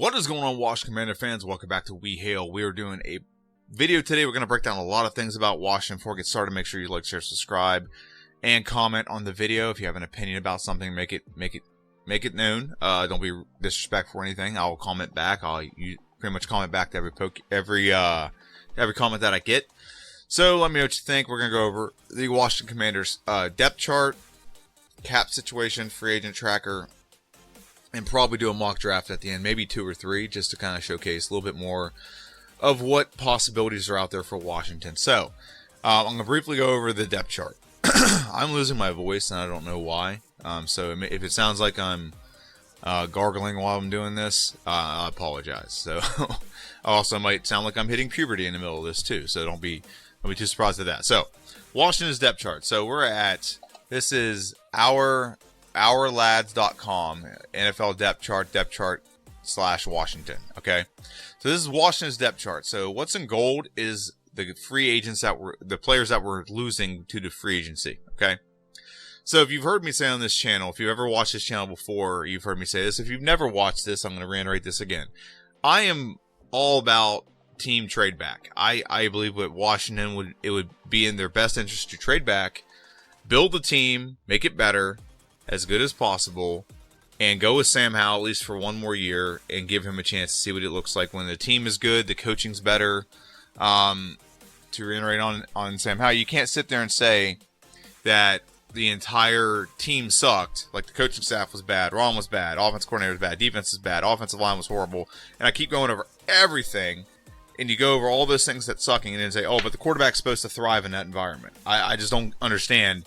What is going on, Washington Commander fans? Welcome back to We Hail. We are doing a video today. We're going to break down a lot of things about Washington. Before we get started, make sure you like, share, subscribe, and comment on the video. If you have an opinion about something, make it known. Don't be disrespectful or anything. I'll comment back. You pretty much comment back to every comment that I get. So let me know what you think. We're going to go over the Washington Commanders depth chart, cap situation, free agent tracker, and probably do a mock draft at the end, maybe 2 or 3, just to kind of showcase a little bit more of what possibilities are out there for Washington. So, I'm going to briefly go over the depth chart. I'm losing my voice, and I don't know why. So if it sounds like I'm gargling while I'm doing this, I apologize. So, also might sound like I'm hitting puberty in the middle of this too. So don't be too surprised at that. So, Washington's depth chart. So this is ourlads.com, NFL depth chart / Washington. Okay. So this is Washington's depth chart. So what's in gold is the free agents the players that we're losing to the free agency. Okay. So if you've heard me say on this channel, if you've ever watched this channel before, you've heard me say this. If you've never watched this, I'm going to reiterate this again. I am all about team trade back. I believe what Washington would be in their best interest to trade back, build the team, make it better, as good as possible, and go with Sam Howell at least for one more year and give him a chance to see what it looks like when the team is good, the coaching's better. To reiterate on Sam Howell, you can't sit there and say that the entire team sucked, like the coaching staff was bad, Ron was bad, offensive coordinator was bad, defense is bad, offensive line was horrible, and I keep going over everything, and you go over all those things that's sucking, and then say, oh, but the quarterback's supposed to thrive in that environment. I just don't understand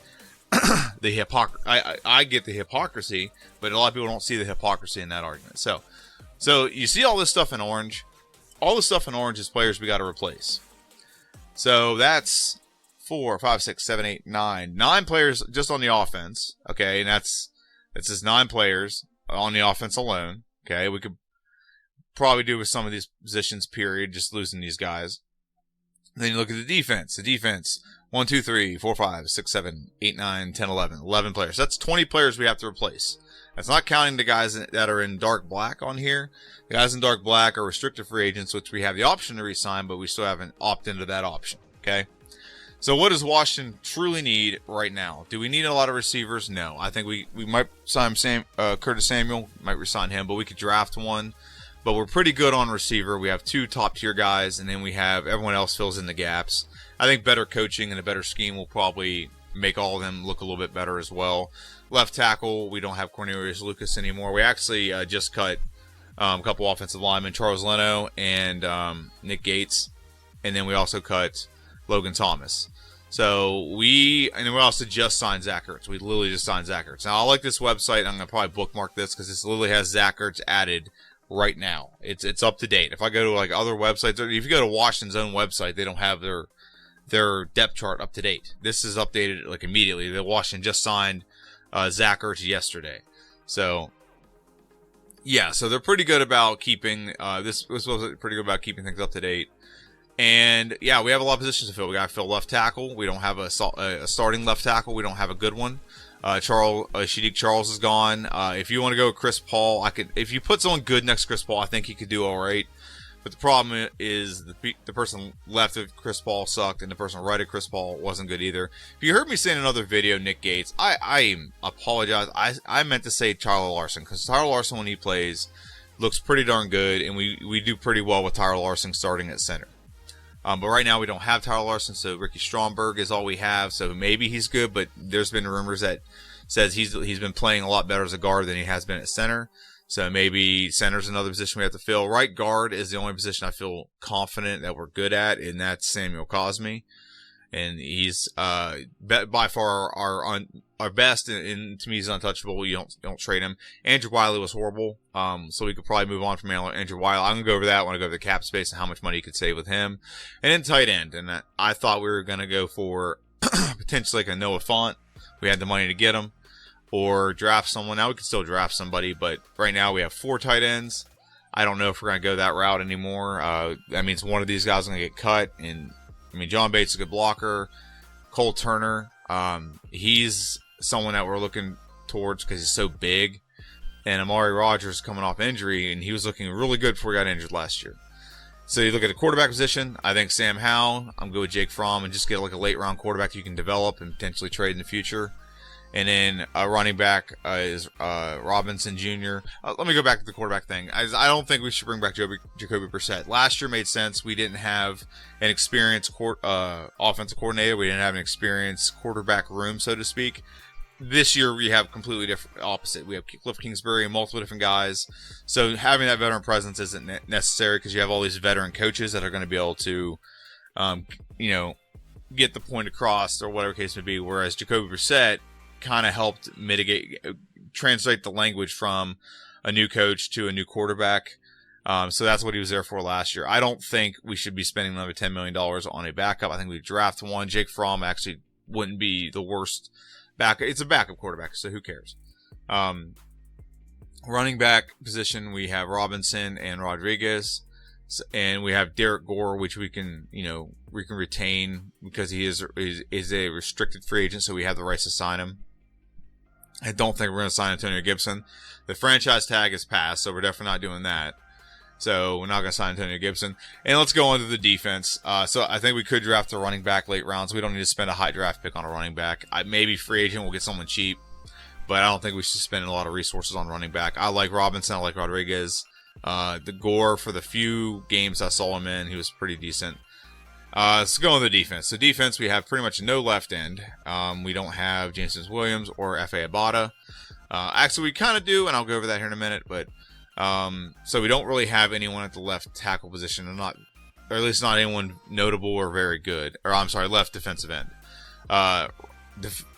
the hypocrisy. I get the hypocrisy, but a lot of people don't see the hypocrisy in that argument. So you see all this stuff in orange. All this stuff in orange is players we got to replace. So that's 4, 5, 6, 7, 8, 9. 9 players just on the offense. Okay, and that's just 9 players on the offense alone. Okay, we could probably do with some of these positions, period, just losing these guys. Then you look at the defense. The defense, 1, 2, 3, 4, 5, 6, 7, 8, 9, 10, 11. 11 players. That's 20 players we have to replace. That's not counting the guys that are in dark black on here. The guys in dark black are restricted free agents, which we have the option to re-sign, but we still haven't opted into that option. Okay? So what does Washington truly need right now? Do we need a lot of receivers? No. I think we might sign Curtis Samuel. Might re-sign him, but we could draft one. But we're pretty good on receiver. We have 2 top-tier guys, and then we have everyone else fills in the gaps. I think better coaching and a better scheme will probably make all of them look a little bit better as well. Left tackle, we don't have Cornelius Lucas anymore. We actually just cut a couple offensive linemen, Charles Leno and Nick Gates, and then we also cut Logan Thomas. And then we also just signed Zach Ertz. We literally just signed Zach Ertz. Now, I like this website. I'm going to probably bookmark this because this literally has Zach Ertz added right now. It's up to date. If I go to like other websites, or if you go to Washington's own website, they don't have their depth chart up to date. This is updated like immediately. The Washington just signed Zach Ertz yesterday. So yeah, so they're pretty good about keeping this was pretty good about keeping things up to date. And yeah, we have a lot of positions to fill. We got to fill left tackle. We don't have a starting left tackle. We don't have a good one. Shadik Charles is gone. If you want to go with Chris Paul, if you put someone good next to Chris Paul, I think he could do all right. But the problem is the person left of Chris Paul sucked, and the person right of Chris Paul wasn't good either. If you heard me say in another video, Nick Gates, I apologize. I meant to say Tyler Larson, because Tyler Larson, when he plays, looks pretty darn good, and we do pretty well with Tyler Larson starting at center. But right now we don't have Tyler Larson, so Ricky Stromberg is all we have. So maybe he's good, but there's been rumors that says he's been playing a lot better as a guard than he has been at center. So maybe center's another position we have to fill. Right guard is the only position I feel confident that we're good at, and that's Samuel Cosme. And he's by far our best, and to me he's untouchable. You don't trade him. Andrew Wiley was horrible, so we could probably move on from Andrew Wiley. I'm gonna go over that. I want to go over the cap space and how much money you could save with him. And then tight end, and I thought we were gonna go for potentially like a Noah Fant. We had the money to get him, or draft someone. Now we could still draft somebody, but right now we have 4 tight ends. I don't know if we're gonna go that route anymore. That means one of these guys is gonna get cut, and John Bates is a good blocker. Cole Turner, he's someone that we're looking towards because he's so big. and Amari Rodgers coming off injury, and he was looking really good before he got injured last year. So you look at the quarterback position, I think Sam Howell, I'm good with Jake Fromm, and just get like a late round quarterback you can develop and potentially trade in the future. And then running back is Robinson Jr. Let me go back to the quarterback thing. I don't think we should bring back Jacoby Brissett. Last year made sense. We didn't have an experienced offensive coordinator. We didn't have an experienced quarterback room, so to speak. This year we have completely different opposite. We have Cliff Kingsbury and multiple different guys. So having that veteran presence isn't necessary because you have all these veteran coaches that are going to be able to, get the point across or whatever case may be. Whereas Jacoby Brissett kind of helped translate the language from a new coach to a new quarterback. So that's what he was there for last year. I don't think we should be spending another $10 million on a backup. I think we draft one. Jake Fromm actually wouldn't be the worst backup. It's a backup quarterback, so who cares? Running back position, we have Robinson and Rodriguez, and we have Derek Gore, which we can retain because he is a restricted free agent, so we have the rights to sign him. I don't think we're going to sign Antonio Gibson. The franchise tag is passed, so we're definitely not doing that. So we're not going to sign Antonio Gibson. And let's go on to the defense. So I think we could draft a running back late rounds. We don't need to spend a high draft pick on a running back. Maybe free agent will get someone cheap, but I don't think we should spend a lot of resources on running back. I like Robinson. I like Rodriguez. The Gore, for the few games I saw him in, he was pretty decent. Let's go on the defense. So defense, we have pretty much no left end. We don't have Jameson Williams or F.A. Abada. Actually, we kind of do, and I'll go over that here in a minute, but so we don't really have anyone at the left tackle position, or at least not anyone notable or very good. Or I'm sorry, left defensive end.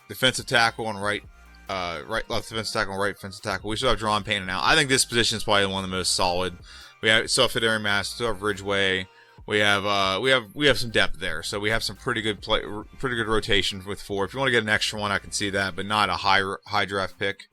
Defensive tackle on left defensive tackle and right defensive tackle. We still have Jerron Payne now. I think this position is probably one of the most solid. We still have Federico Mass, still have Ridgeway. We have some depth there, so we have some pretty good rotation with 4. If you want to get an extra one, I can see that, but not a high draft pick.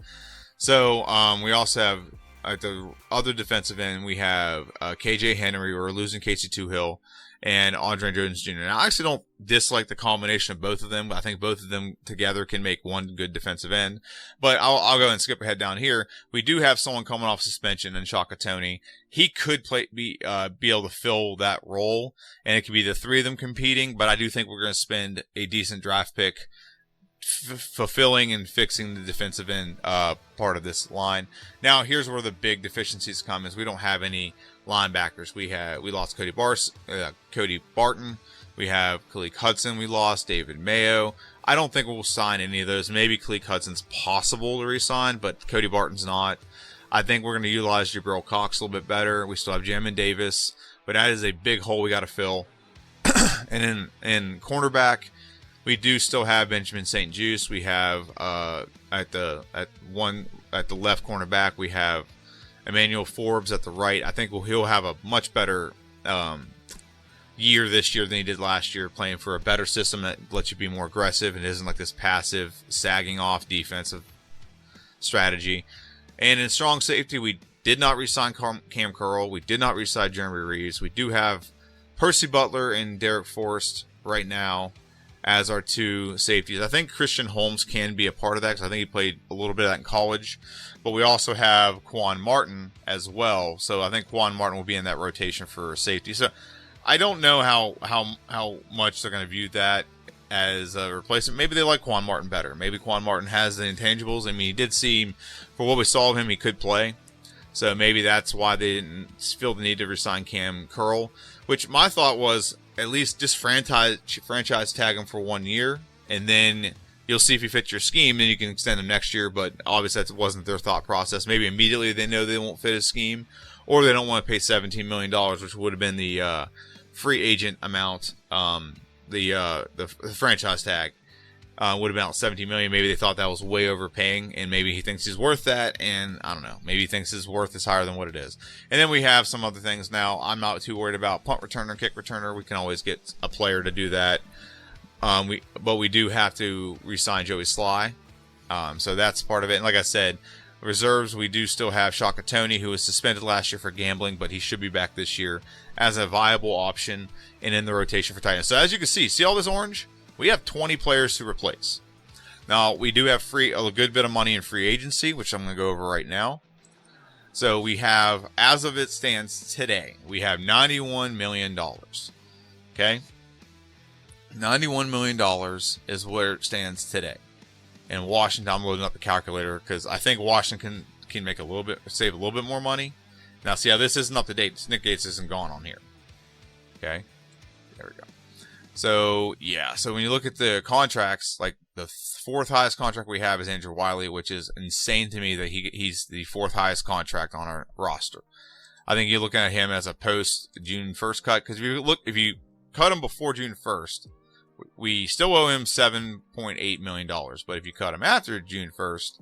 So we also have at the other defensive end, we have KJ Henry. We're losing Casey Toohill and Andre Jones Jr. Now, I actually don't dislike the combination of both of them. I think both of them together can make one good defensive end. But I'll go and skip ahead down here. We do have someone coming off suspension in Shaka Toney. He could be able to fill that role, and it could be the 3 of them competing. But I do think we're going to spend a decent draft pick fulfilling and fixing the defensive end part of this line. Now, here's where the big deficiencies come: is we don't have any linebackers. We lost Cody Barton. We have Khaleke Hudson. We lost David Mayo. I don't think we'll sign any of those. Maybe Khaleke Hudson's possible to re-sign, but Cody Barton's not. I think we're going to utilize Jabril Cox a little bit better. We still have Jamin Davis, but that is a big hole we got to fill. And in cornerback, we do still have Benjamin St. Juste. We have at the left cornerback, we have Emmanuel Forbes at the right. I think he'll have a much better year this year than he did last year, playing for a better system that lets you be more aggressive and isn't like this passive, sagging off defensive strategy. And in strong safety, we did not re-sign Cam Curl. We did not re-sign Jeremy Reeves. We do have Percy Butler and Derek Forrest right now as our 2 safeties. I think Christian Holmes can be a part of that because I think he played a little bit of that in college. But we also have Quan Martin as well. So I think Quan Martin will be in that rotation for safety. So I don't know how much they're going to view that as a replacement. Maybe they like Quan Martin better. Maybe Quan Martin has the intangibles. I mean, he did seem, for what we saw of him, he could play. So maybe that's why they didn't feel the need to resign Cam Curl, which my thought was at least just franchise tag him for 1 year, and then you'll see if he fits your scheme, then you can extend him next year. But obviously that wasn't their thought process. Maybe immediately they know they won't fit his scheme, or they don't want to pay $17 million, which would have been the free agent amount. The franchise tag would have been out $17 million. Maybe they thought that was way overpaying, and maybe he thinks he's worth that, and I don't know. Maybe he thinks his worth is higher than what it is. And then we have some other things now. I'm not too worried about punt returner, kick returner. We can always get a player to do that. But we do have to re-sign Joey Sly. So that's part of it. And like I said, reserves, we do still have Shaka Toney, who was suspended last year for gambling, but he should be back this year as a viable option and in the rotation for Titans. So as you can see all this orange? We have 20 players to replace. Now, we do have a good bit of money in free agency, which I'm going to go over right now. So we have, as of it stands today, we have $91 million. Okay? $91 million is where it stands today. In Washington, I'm loading up the calculator because I think Washington can make save a little bit more money. Now, see how this isn't up to date. Nick Gates isn't gone on here. Okay? There we go. So, yeah. So when you look at the contracts, like the fourth highest contract we have is Andrew Wiley, which is insane to me that he's the fourth highest contract on our roster. I think you're looking at him as a post June 1st cut, because if you cut him before June 1st, we still owe him $7.8 million. But if you cut him after June 1st,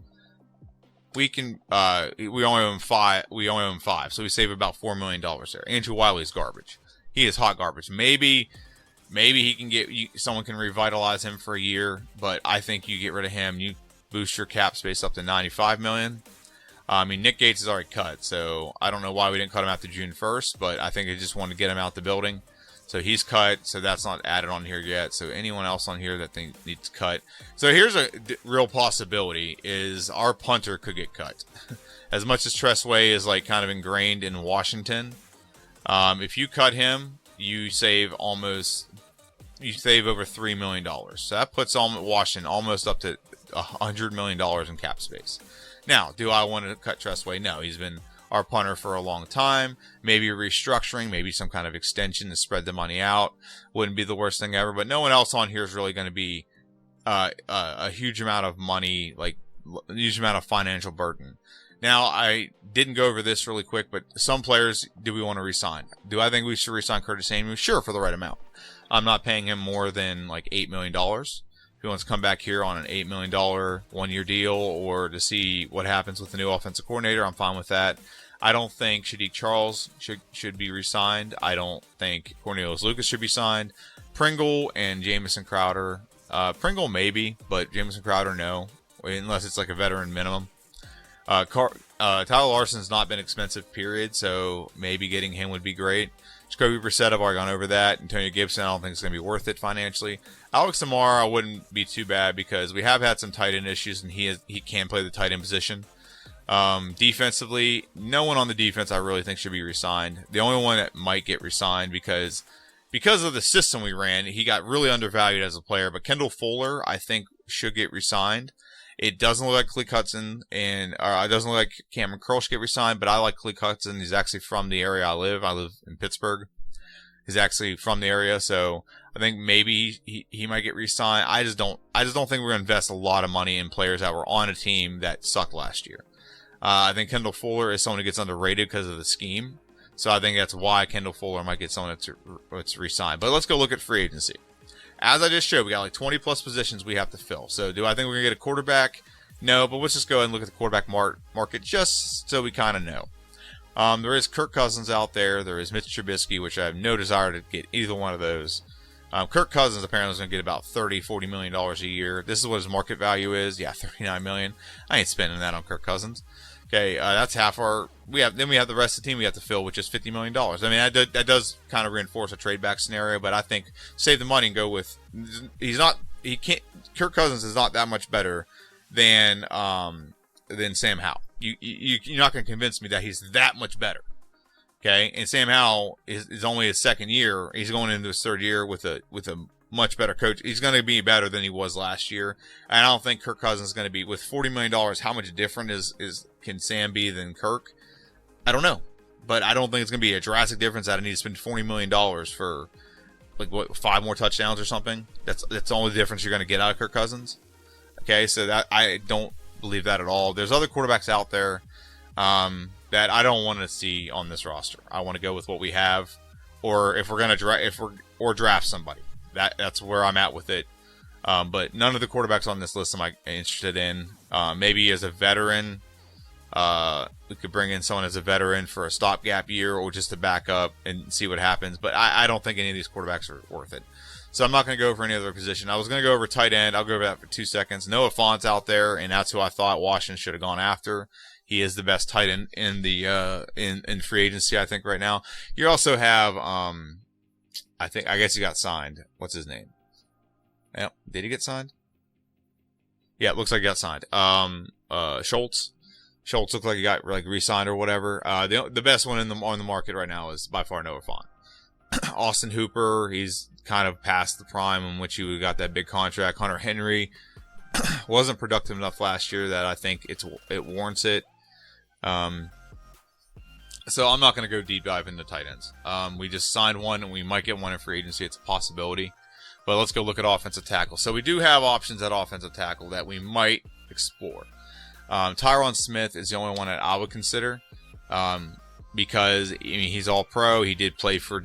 we only owe him five. We only owe him $5, so we save about $4 million there. Andrew Wiley's garbage. He is hot garbage. Maybe he can someone can revitalize him for a year, but I think you get rid of him, you boost your cap space up to $95 million. I mean, Nick Gates is already cut, so I don't know why we didn't cut him after June 1st, but I think I just wanted to get him out the building. So he's cut, so that's not added on here yet. So anyone else on here that needs cut. So here's a real possibility is our punter could get cut. As much as Tressway is like kind of ingrained in Washington, if you cut him, you save over $3 million. So that puts Washington almost up to $100 million in cap space. Now, do I want to cut Tressway? No, he's been our punter for a long time. Maybe restructuring, maybe some kind of extension to spread the money out. Wouldn't be the worst thing ever, but no one else on here is really going to be a huge amount of money, like a huge amount of financial burden. Now, I didn't go over this really quick, but some players do we want to re-sign? Do I think we should re-sign Curtis Samuel? Sure, for the right amount. I'm not paying him more than like $8 million. If he wants to come back here on an $8 million one-year deal or to see what happens with the new offensive coordinator, I'm fine with that. I don't think Shadik Charles should be re-signed. I don't think Cornelius Lucas should be signed. Pringle and Jamison Crowder. Pringle maybe, but Jamison Crowder no, unless it's like a veteran minimum. Tyler Larson's not been expensive, period, so maybe getting him would be great. Jacoby Brissett, I've already gone over that. Antonio Gibson, I don't think it's going to be worth it financially. Alex Amara wouldn't be too bad because we have had some tight end issues, and he can play the tight end position. Defensively, no one on the defense I really think should be re-signed. The only one that might get re-signed because of the system we ran, he got really undervalued as a player. But Kendall Fuller, I think, should get re-signed. It doesn't look like Khaleke Hudson and it doesn't look like Cameron Curl should get re-signed, but I like Khaleke Hudson. He's actually from the area I live. I live in Pittsburgh. He's actually from the area, so I think maybe he might get re-signed. I just don't think we're going to invest a lot of money in players that were on a team that sucked last year. I think Kendall Fuller is someone who gets underrated because of the scheme. So I think that's why Kendall Fuller might get someone that's re-signed. But let's go look at free agency. As I just showed, we got like 20 plus positions we have to fill. So do I think we're going to get a quarterback? No, but let's just go ahead and look at the quarterback market just so we kind of know. There is Kirk Cousins out there. There is Mitch Trubisky, which I have no desire to get either one of those. Kirk Cousins apparently is going to get about $40 million a year. This is what his market value is. Yeah, $39 million. I ain't spending that on Kirk Cousins. Okay, that's half our. Then we have the rest of the team we have to fill, which is $50 million. I mean, that does kind of reinforce a trade back scenario, but I think save the money and go with. Kirk Cousins is not that much better than Sam Howell. You're not going to convince me that he's that much better. Okay, and Sam Howell is only his second year. He's going into his third year with a much better coach. He's going to be better than he was last year. And I don't think Kirk Cousins is going to be with $40 million. How much different can Sam be than Kirk? I don't know, but I don't think it's going to be a drastic difference that I need to spend $40 million for like 5 more touchdowns or something. That's the only difference you're going to get out of Kirk Cousins. Okay, so that I don't believe that at all. There's other quarterbacks out there that I don't want to see on this roster. I want to go with what we have, or if we're going to draft somebody. That's where I'm at with it. But none of the quarterbacks on this list am I interested in. Maybe as a veteran, we could bring in someone as a veteran for a stopgap year or just to back up and see what happens. But I don't think any of these quarterbacks are worth it. So I'm not going to go over any other position. I was going to go over tight end. I'll go over that for 2 seconds. Noah Fant's out there, and that's who I thought Washington should have gone after. He is the best tight end in the in free agency, I think, right now. You also have I guess he got signed. What's his name? Yeah, did he get signed? Yeah, it looks like he got signed. Schultz. Schultz looked like he got like re-signed or whatever. The best one on the market right now is by far Noah Fant. Austin Hooper, he's kind of past the prime in which he got that big contract. Hunter Henry wasn't productive enough last year that I think it warrants it. So I'm not going to go deep dive into tight ends. We just signed one, and we might get one in free agency. It's a possibility. But let's go look at offensive tackle. So we do have options at offensive tackle that we might explore. Tyron Smith is the only one that I would consider. Because he's all pro. He did play for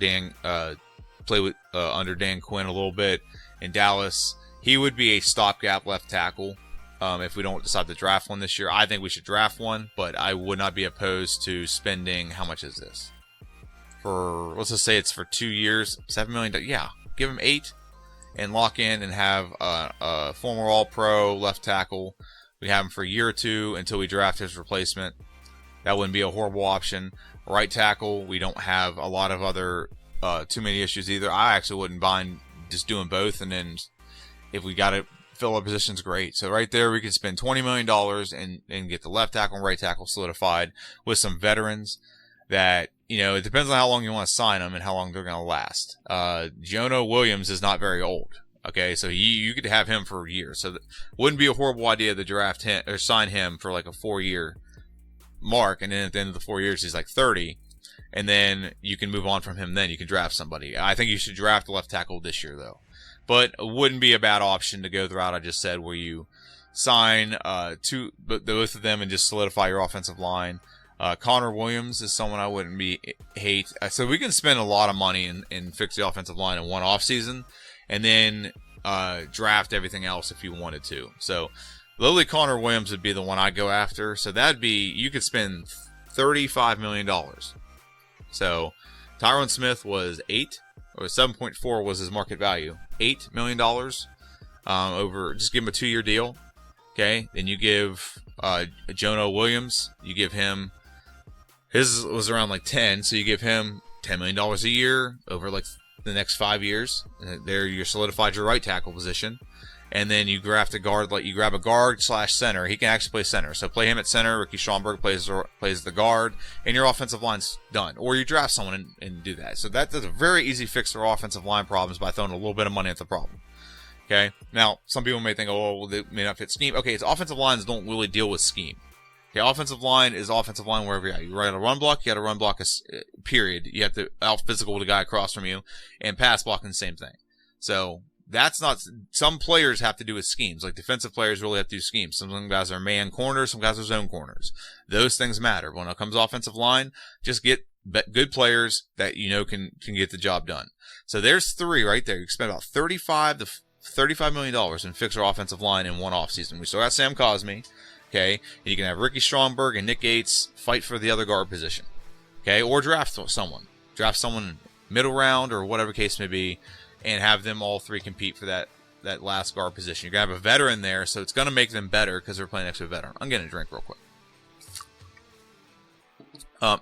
under Dan Quinn a little bit in Dallas. He would be a stopgap left tackle if we don't decide to draft one this year. I think we should draft one, but I would not be opposed to spending. How much is this? Let's just say it's for 2 years, $7 million. Yeah, give him 8 and lock in and have a former All Pro left tackle. We have him for a year or two until we draft his replacement. That wouldn't be a horrible option. Right tackle, we don't have a lot of other too many issues either. I actually wouldn't mind just doing both, and then if we got to fill our positions, great. So right there, we could spend $20 million and get the left tackle and right tackle solidified with some veterans that, it depends on how long you want to sign them and how long they're going to last. Jonah Williams is not very old. Okay, so you could have him for a year. So it wouldn't be a horrible idea to draft him or sign him for like a 4-year mark, and then at the end of the 4 years he's like 30, and then you can move on from him. Then you can draft somebody. I think you should draft a left tackle this year though, but it wouldn't be a bad option to go the route I just said, where you sign both of them and just solidify your offensive line. Connor Williams is someone I wouldn't hate. So we can spend a lot of money and fix the offensive line in one off season, and then draft everything else if you wanted to. So literally, Connor Williams would be the one I'd go after. So that'd be, you could spend $35 million. So Tyron Smith was 8, or 7.4 was his market value. $8 million over, just give him a 2-year deal. Okay. Then you give Jonah Williams, you give him, his was around like 10. So you give him $10 million a year over like the next 5 years. There you solidified your right tackle position. And then you draft a guard, like you grab a guard / center. He can actually play center. So play him at center. Ricky Stromberg plays the guard, and your offensive line's done. Or you draft someone and do that. So that's a very easy fix for offensive line problems by throwing a little bit of money at the problem. Okay. Now, some people may think, oh, well, they may not fit scheme. Okay, it's offensive lines don't really deal with scheme. Okay, offensive line is offensive line wherever you're at. You run a run block, you got to run block period. You have to out physical the guy across from you, and pass blocking the same thing. So that's not, some players have to do with schemes. Like defensive players really have to do schemes. Some guys are man corners, some guys are zone corners. Those things matter. When it comes to offensive line, just get good players that can get the job done. So there's 3 right there. You can spend about $35 million and fix our offensive line in one offseason. We still got Sam Cosmi. Okay. And you can have Ricky Stromberg and Nick Gates fight for the other guard position. Okay. Or draft someone. Draft someone middle round or whatever case may be, and have them all 3 compete for that last guard position. You're going to have a veteran there, so it's going to make them better because they're playing next to a veteran. I'm getting a drink real quick.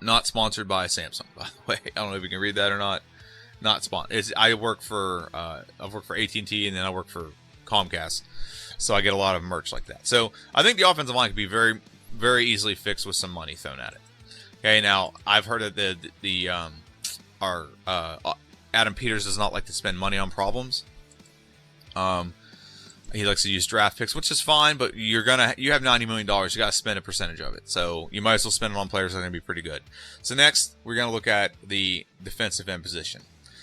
Not sponsored by Samsung, by the way. I don't know if you can read that or not. Not sponsored. I've worked for AT&T, and then I work for Comcast, so I get a lot of merch like that. So I think the offensive line could be very, very easily fixed with some money thrown at it. Okay, now I've heard that Adam Peters does not like to spend money on problems. He likes to use draft picks, which is fine, but you have $90 million. You got to spend a percentage of it. So you might as well spend it on players that are going to be pretty good. So next, we're going to look at the defensive end position.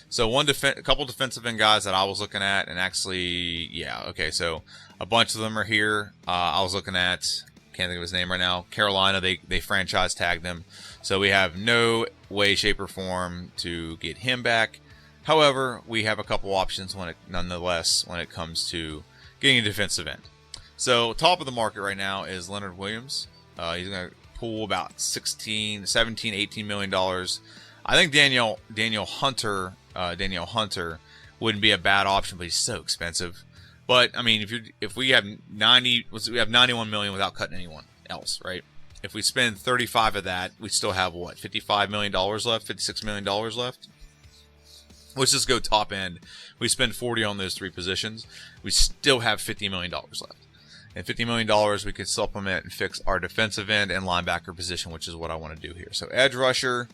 So a couple defensive end guys that I was looking at, and actually, yeah, okay, so a bunch of them are here. I was looking at, can't think of his name right now, Carolina. They franchise tagged him. So we have no way, shape, or form to get him back. However, we have a couple options nonetheless when it comes to getting a defensive end. So top of the market right now is Leonard Williams. He's going to pool about $17, $18 million. I think Danielle Hunter wouldn't be a bad option, but he's so expensive. But I mean, if we have 91 million without cutting anyone else, right? If we spend 35 of that, we still have what, $55 million left, $56 million left. Let's just go top end. We spend 40 on those 3 positions. We still have $50 million left. And $50 million, we could supplement and fix our defensive end and linebacker position, which is what I want to do here. So edge rusher,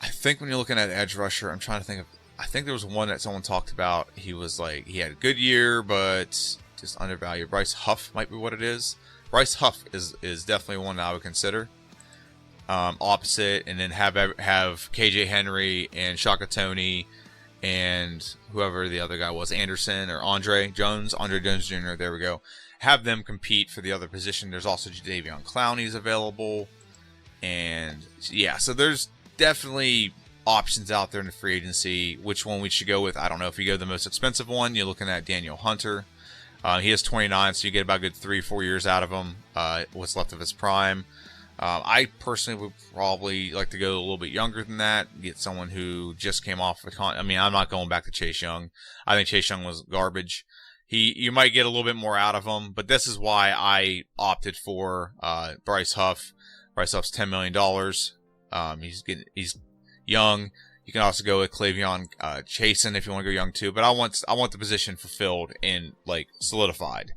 I think when you're looking at edge rusher, I'm trying to think of, I think there was one that someone talked about. He was like, he had a good year, but just undervalued. Bryce Huff might be what it is. Bryce Huff is definitely one that I would consider. Opposite, and then have KJ Henry and Shaka Toney and whoever the other guy was, Anderson or Andre Jones Jr. There we go. Have them compete for the other position. There's also Jadeveon Clowney's available, and yeah, so there's definitely options out there in the free agency. Which one we should go with, I don't know. If you go the most expensive one, you're looking at Daniel Hunter. He is 29, so you get about a good 3-4 years out of him. What's left of his prime. I personally would probably like to go a little bit younger than that. Get someone who just came off of I mean, I'm not going back to Chase Young. I think Chase Young was garbage. You might get a little bit more out of him, but this is why I opted for Bryce Huff. Bryce Huff's $10 million. He's young. You can also go with Clavion Chasen if you want to go young too. But I want the position fulfilled and like solidified.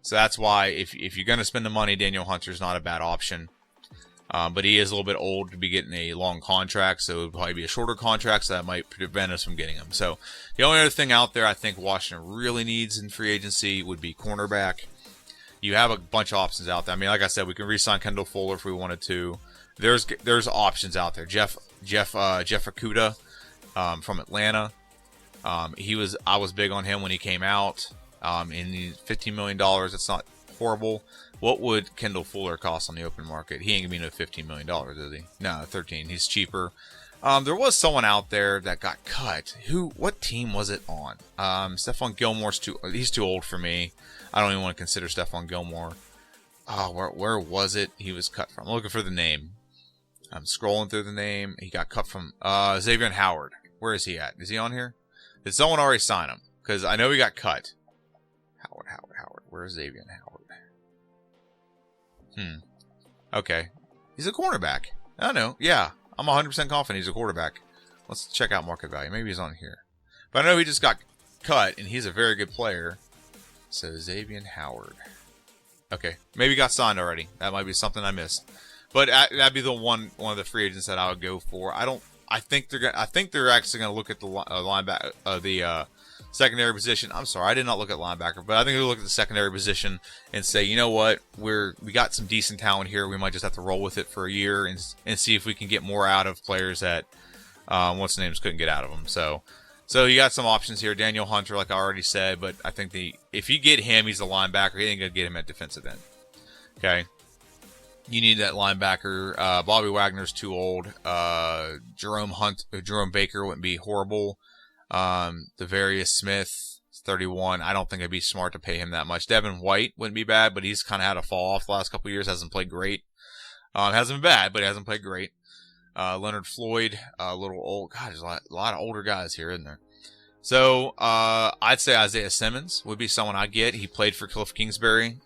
So that's why if you're going to spend the money, Daniel Hunter's not a bad option. But he is a little bit old to be getting a long contract, so it would probably be a shorter contract, so that might prevent us from getting him. So the only other thing out there I think Washington really needs in free agency would be cornerback. You have a bunch of options out there. I mean, like I said, we can re-sign Kendall Fuller if we wanted to. There's options out there. Jeff Okudah from Atlanta. I was big on him when he came out. In $15 million, it's not horrible. What would Kendall Fuller cost on the open market? He ain't gonna be no $15 million, is he? No, 13. He's cheaper. There was someone out there that got cut. What team was it on? Stephon Gilmore's he's too old for me. I don't even want to consider Stephon Gilmore. Oh, where was it he was cut from? I'm looking for the name. I'm scrolling through the name. He got cut from Xavier Howard. Where is he at? Is he on here? Did someone already sign him? Because I know he got cut. Howard. Where's Xavier Howard? Okay. He's a cornerback. I know. Yeah. I'm 100% confident he's a quarterback. Let's check out market value. Maybe he's on here. But I know he just got cut, and he's a very good player. So, Xavier Howard. Okay. Maybe he got signed already. That might be something I missed. But that'd be the one of the free agents that I would go for. I think they're actually going to look at the linebacker, the secondary position. I'm sorry, I did not look at linebacker, but I think they'll look at the secondary position and say, you know what, we got some decent talent here. We might just have to roll with it for a year and see if we can get more out of players that what's the names couldn't get out of them. So you got some options here. Daniel Hunter, like I already said, but I think if you get him, he's a linebacker. You ain't gonna get him at defensive end. Okay. You need that linebacker. Bobby Wagner's too old. Jerome Baker wouldn't be horrible. Devarius Smith, 31. I don't think it'd be smart to pay him that much. Devin White wouldn't be bad, but he's kind of had a fall off the last couple of years. Hasn't played great. Hasn't been bad, but he hasn't played great. Leonard Floyd, a little old. God, there's a lot of older guys here, isn't there? So, I'd say Isaiah Simmons would be someone I'd get. He played for Cliff Kingsbury.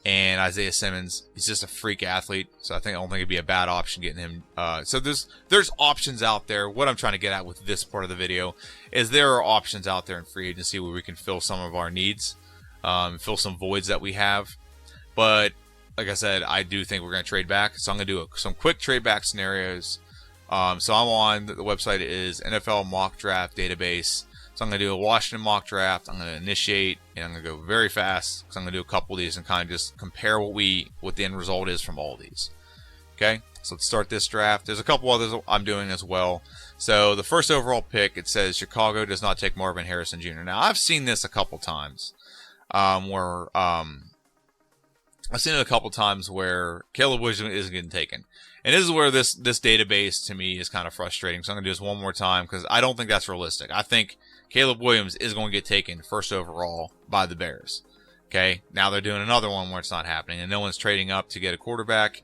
And Isaiah Simmons, he's just a freak athlete, so I don't think it'd be a bad option getting him. So there's options out there. What I'm trying to get at with this part of the video is there are options out there in free agency where we can fill some of our needs, fill some voids that we have. But like I said, I do think we're going to trade back, so I'm going to do some quick trade back scenarios. So I'm on the website is NFL Mock Draft Database. So I'm going to do a Washington mock draft. I'm going to initiate, and I'm going to go very fast because I'm going to do a couple of these and kind of just compare what the end result is from all these. Okay, so let's start this draft. There's a couple others I'm doing as well. So the first overall pick, it says Chicago does not take Marvin Harrison Jr. Now, I've seen this a couple times where Caleb Williams isn't getting taken. And this is where this database to me is kind of frustrating. So I'm going to do this one more time because I don't think that's realistic. I think Caleb Williams is going to get taken first overall by the Bears. Okay. Now they're doing another one where it's not happening and no one's trading up to get a quarterback.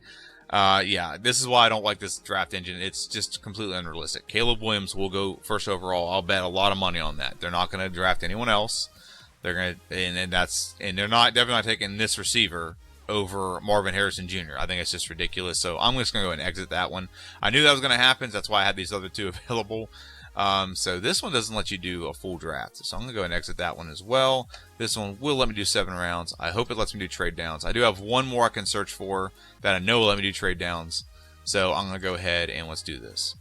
Yeah, this is why I don't like this draft engine. It's just completely unrealistic. Caleb Williams will go first overall. I'll bet a lot of money on that. They're not going to draft anyone else. They're going to, and they're definitely not taking this receiver over Marvin Harrison Jr. I think it's just ridiculous. So I'm just going to go and exit that one. I knew that was going to happen. So that's why I had these other two available. So this one doesn't let you do a full draft. So I'm going to go ahead and exit that one as well. This one will let me do 7 rounds. I hope it lets me do trade downs. I do have one more I can search for that I know will let me do trade downs. So I'm going to go ahead and let's do this.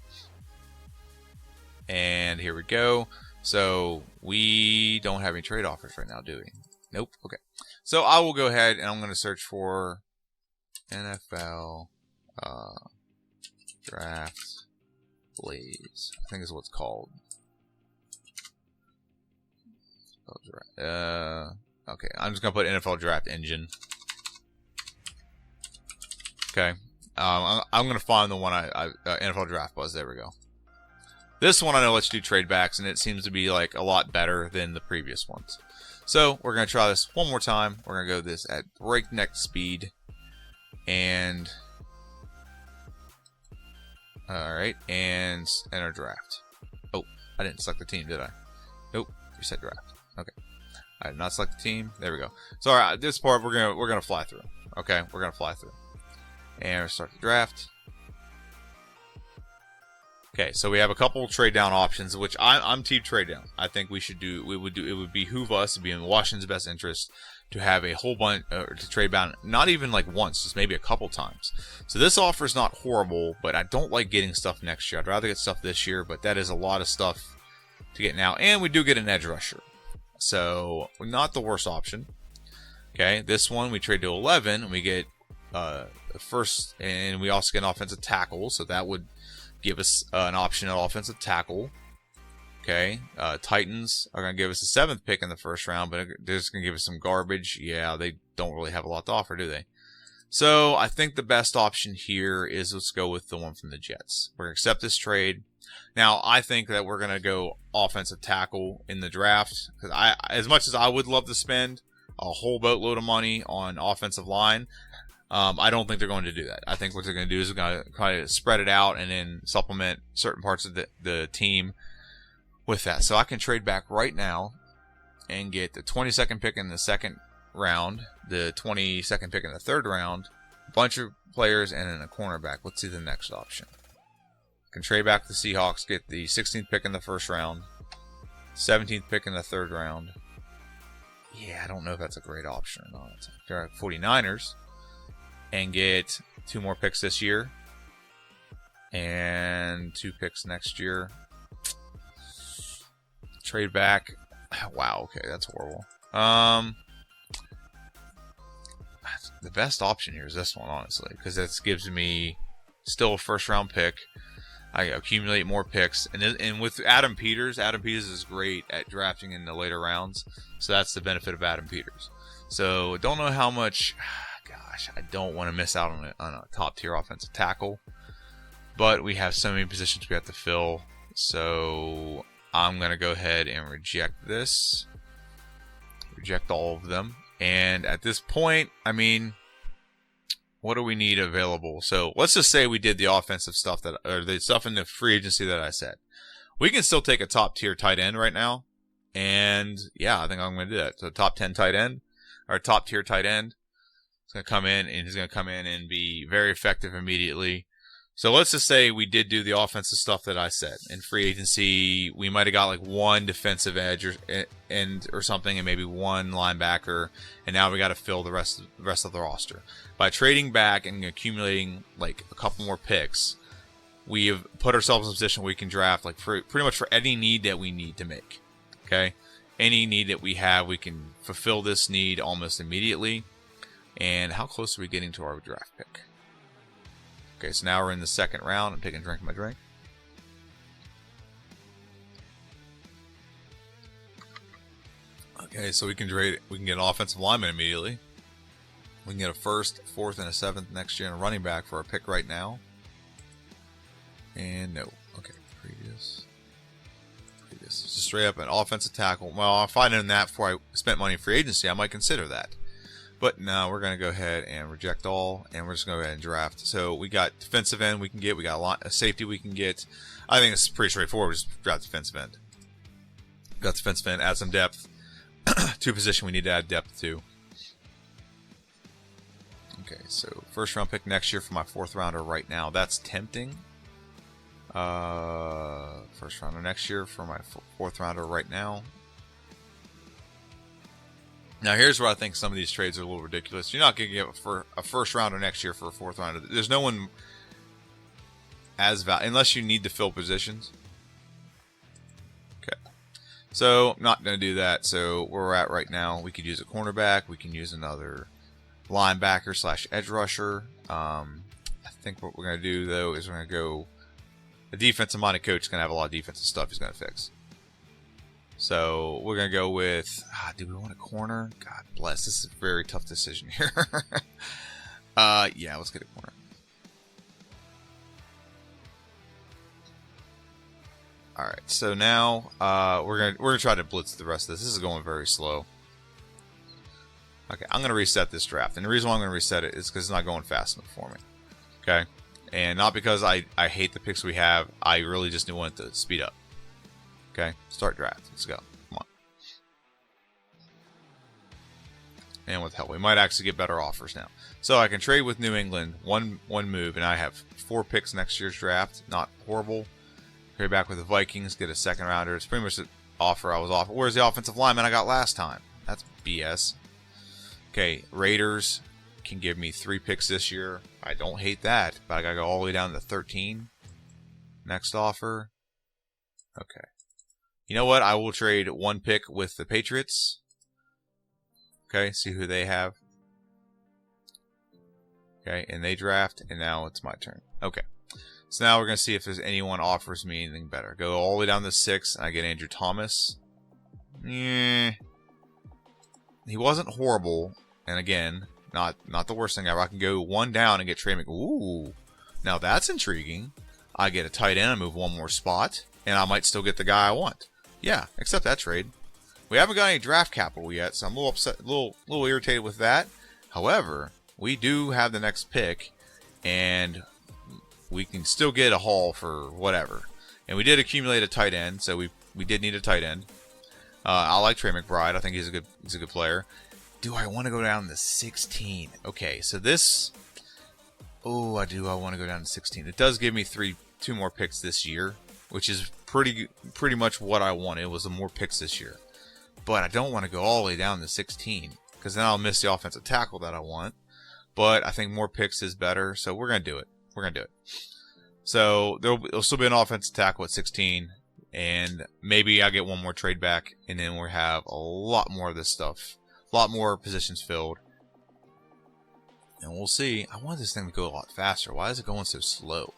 And here we go. So we don't have any trade offers right now, do we? Nope. Okay. So I will go ahead and I'm going to search for NFL Draft Blaze. I think is what it's called. Okay. I'm just going to put NFL Draft Engine. Okay. I'm going to find the one NFL Draft Buzz. There we go. This one I know lets you do trade backs, and it seems to be like a lot better than the previous ones. So we're going to try this one more time. We're going to go this at breakneck speed. And alright, and enter draft. Oh, I didn't select the team, did I? Nope, reset draft. Okay. I did not select the team. There we go. So alright, this part we're gonna fly through. Okay, we're gonna fly through. And start the draft. Okay, so we have a couple trade down options, which I'm team trade down. I think we should do. It would behoove us to be in Washington's best interest to have a whole bunch to trade down. Not even like once, just maybe a couple times. So this offer is not horrible, but I don't like getting stuff next year. I'd rather get stuff this year, but that is a lot of stuff to get now, and we do get an edge rusher, so not the worst option. Okay, this one we trade to 11, and we get first, and we also get an offensive tackle, so that would give us an option at offensive tackle. Okay, Titans are going to give us a 7th pick in the first round, but they're just going to give us some garbage. Yeah, they don't really have a lot to offer, do they? So I think the best option here is let's go with the one from the Jets. We're going to accept this trade. Now, I think that we're going to go offensive tackle in the draft, because as much as I would love to spend a whole boatload of money on offensive line, I don't think they're going to do that. I think what they're going to do is they're going to kind of spread it out and then supplement certain parts of the team with that. So I can trade back right now and get the 22nd pick in the 2nd round, the 22nd pick in the 3rd round, a bunch of players, and then a cornerback. Let's see the next option. I can trade back to the Seahawks, get the 16th pick in the 1st round, 17th pick in the 3rd round. Yeah, I don't know if that's a great option or not. There are 49ers. And get 2 more picks this year. And 2 picks next year. Trade back. Wow, okay, that's horrible. The best option here is this one, honestly. Because this gives me still a 1st round pick. I accumulate more picks. And with Adam Peters is great at drafting in the later rounds. So that's the benefit of Adam Peters. So don't know how much... Gosh, I don't want to miss out on a top-tier offensive tackle. But we have so many positions we have to fill. So I'm going to go ahead and reject this. Reject all of them. And at this point, I mean, what do we need available? So let's just say we did the offensive stuff, or the stuff in the free agency that I said. We can still take a top-tier tight end right now. And yeah, I think I'm going to do that. So top 10 tight end, or top-tier tight end. Going to come in, and he's going to come in and be very effective immediately. So let's just say we did do the offensive stuff that I said. In free agency, we might have got like 1 defensive edge or something, and maybe 1 linebacker, and now we got to fill the rest of the roster. By trading back and accumulating like a couple more picks, we have put ourselves in a position where we can draft like pretty much for any need that we need to make. Okay, any need that we have, we can fulfill this need almost immediately. And how close are we getting to our draft pick? Okay, so now we're in the 2nd round. I'm taking a drink of my drink. Okay, so we can get an offensive lineman immediately. We can get a 1st, 4th, and a 7th next year and a running back for our pick right now. And no. Okay, previous. Just straight up an offensive tackle. Well, if I'd known that before I spent money in free agency, I might consider that. But no, we're going to go ahead and reject all, and we're just going to go ahead and draft. So we got defensive end we can get. We got a safety we can get. I think it's pretty straightforward. We just draft defensive end. Got defensive end, add some depth. 2 position we need to add depth to. Okay, so 1st round pick next year for my 4th rounder right now. That's tempting. First rounder next year for my fourth rounder right now. Now, here's where I think some of these trades are a little ridiculous. You're not going to get for a first rounder next year for a fourth rounder. There's no one as valuable unless you need to fill positions. Okay. So, not going to do that. So, where we're at right now, we could use a cornerback. We can use another linebacker / edge rusher. I think what we're going to do, though, is we're going to go... A defensive-minded coach is going to have a lot of defensive stuff he's going to fix. So we're going to go with, do we want a corner? God bless. This is a very tough decision here. Yeah, let's get a corner. All right. So now we're going to try to blitz the rest of this. This is going very slow. Okay, I'm going to reset this draft. And the reason why I'm going to reset it is because it's not going fast enough for me. Okay? And not because I hate the picks we have. I really just want it to speed up. Okay, start draft. Let's go. Come on. And with help, we might actually get better offers now. So I can trade with New England, one move, and I have 4 picks next year's draft. Not horrible. Trade back with the Vikings, get a second rounder. It's pretty much the offer I was offered. Where's the offensive lineman I got last time? That's BS. Okay, Raiders can give me 3 picks this year. I don't hate that, but I gotta go all the way down to 13. Next offer. Okay. You know what? I will trade 1 pick with the Patriots. Okay, see who they have. Okay, and they draft, and now it's my turn. Okay. So now we're going to see if there's anyone offers me anything better. Go all the way down to 6, and I get Andrew Thomas. He wasn't horrible, and again, not the worst thing ever. I can go 1 down and get Trey Ooh, now that's intriguing. I get a tight end, I move 1 more spot, and I might still get the guy I want. Yeah, accept that trade. We haven't got any draft capital yet, so I'm a little upset, a little irritated with that. However, we do have the next pick, and we can still get a haul for whatever. And we did accumulate a tight end, so we did need a tight end. I like Trey McBride. I think he's a good player. Do I want to go down to 16? Okay, so this. Oh, I want to go down to 16. It does give me 2 more picks this year, which is pretty much what I wanted. It was more picks this year, but I don't want to go all the way down to 16 because then I'll miss the offensive tackle that I want. But I think more picks is better, so we're gonna do it. So there'll still be an offensive tackle at 16, and maybe I get 1 more trade back, and then we'll have a lot more of this stuff, a lot more positions filled, and we'll see. I want this thing to go a lot faster. Why is it going so slow?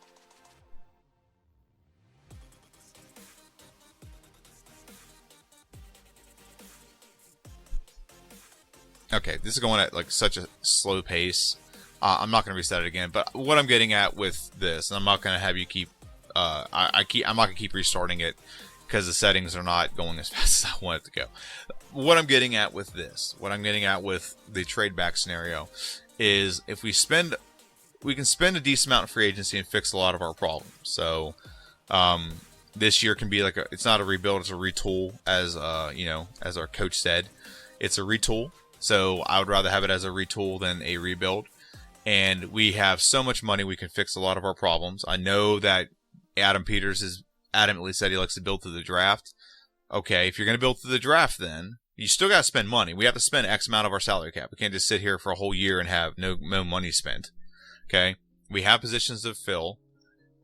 Okay, this is going at like such a slow pace. I'm not going to reset it again, but what I'm getting at with this, and I'm not going to have you keep, I'm not going to keep restarting it because the settings are not going as fast as I want it to go. What I'm getting at with this, what I'm getting at with the trade back scenario, is if we can spend a decent amount in free agency and fix a lot of our problems. So, this year can be like it's not a rebuild, it's a retool, as as our coach said, it's a retool. So I would rather have it as a retool than a rebuild. And we have so much money, we can fix a lot of our problems. I know that Adam Peters has adamantly said he likes to build through the draft. Okay, if you're going to build through the draft, then you still got to spend money. We have to spend X amount of our salary cap. We can't just sit here for a whole year and have no money spent. Okay, we have positions to fill.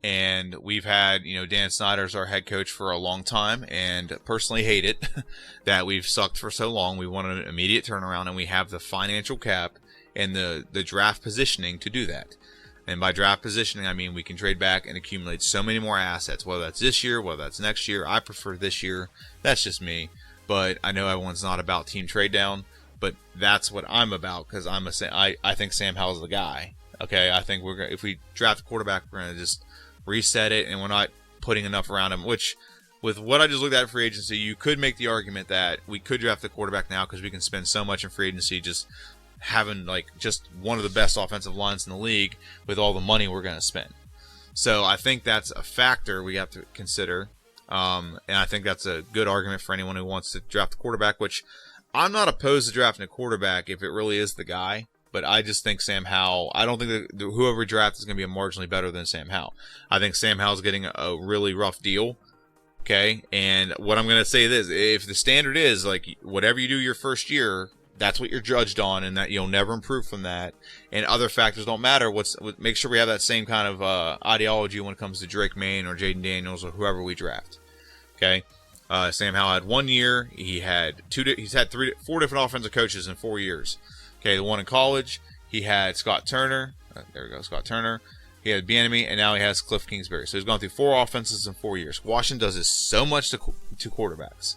And we've had, Dan Snyder as our head coach for a long time, and personally hate it that we've sucked for so long. We want an immediate turnaround, and we have the financial cap and the draft positioning to do that. And by draft positioning, I mean we can trade back and accumulate so many more assets, whether that's this year, whether that's next year. I prefer this year. That's just me. But I know everyone's not about team trade down, but that's what I'm about because I think Sam Howell's the guy. Okay, I think if we draft a quarterback, we're going to just reset it, and we're not putting enough around him, which with what I just looked at free agency, you could make the argument that we could draft the quarterback now because we can spend so much in free agency just having just one of the best offensive lines in the league with all the money we're going to spend. So I think that's a factor we have to consider, and I think that's a good argument for anyone who wants to draft a quarterback, which I'm not opposed to drafting a quarterback if it really is the guy. but I just think Sam Howell, I don't think that whoever drafts is going to be marginally better than Sam Howell. I think Sam Howell's getting a really rough deal. Okay. And what I'm going to say is, if the standard is like whatever you do your first year, that's what you're judged on, and that you'll never improve from that, and other factors don't matter. Make sure we have that same kind of ideology when it comes to Drake May or Jaden Daniels or whoever we draft. Okay. Sam Howell had 1 year. He's had 4 different offensive coaches in 4 years. Okay, the one in college, he had Scott Turner. There we go, Scott Turner. He had Bieniemy, and now he has Cliff Kingsbury. So he's gone through 4 offenses in 4 years. Washington does this so much to quarterbacks.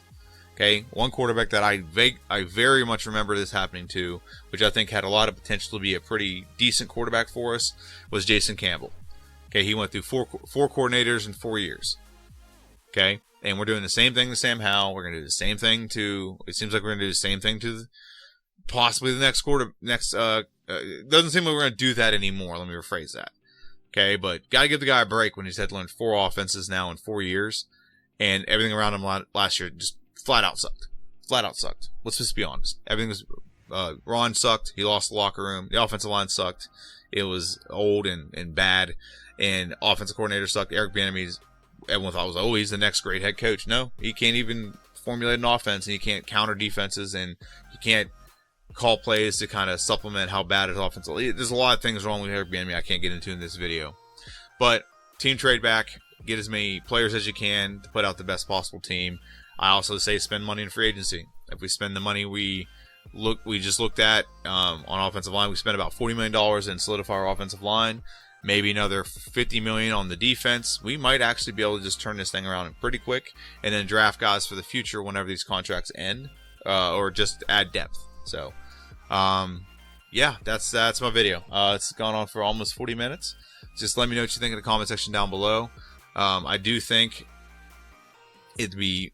Okay, one quarterback that I very much remember this happening to, which I think had a lot of potential to be a pretty decent quarterback for us, was Jason Campbell. Okay, he went through four coordinators in 4 years. Okay. And we're doing the same thing to Sam Howell. We're going to do the same thing it seems like we're going to do the same thing to possibly the next it doesn't seem like we're going to do that anymore. Let me rephrase that. Okay. But got to give the guy a break when he's had to learn 4 offenses now in 4 years, and everything around him last year just flat out sucked. Let's just be honest. Everything was, Ron sucked. He lost the locker room. The offensive line sucked. It was old and bad, and offensive coordinator sucked. Eric Bieniemy's, everyone thought was, he's the next great head coach. No, he can't even formulate an offense, and he can't counter defenses, and he can't call plays to kind of supplement how bad his offense is. There's a lot of things wrong with Eric Bieniemy I can't get into in this video. But team trade back, get as many players as you can to put out the best possible team. I also say spend money in free agency. If we spend the money we just looked at on offensive line, we spent about $40 million in solidify our offensive line. Maybe another $50 million on the defense. We might actually be able to just turn this thing around pretty quick, and then draft guys for the future whenever these contracts end, or just add depth. So, yeah, that's my video. It's gone on for almost 40 minutes. Just let me know what you think in the comment section down below. I do think it'd be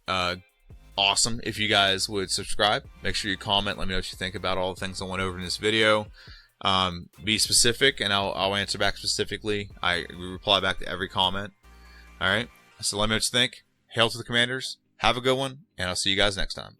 awesome if you guys would subscribe. Make sure you comment. Let me know what you think about all the things I went over in this video. Be specific, and I'll answer back specifically. I reply back to every comment. All right. So let me know what you think. Hail to the Commanders. Have a good one, and I'll see you guys next time.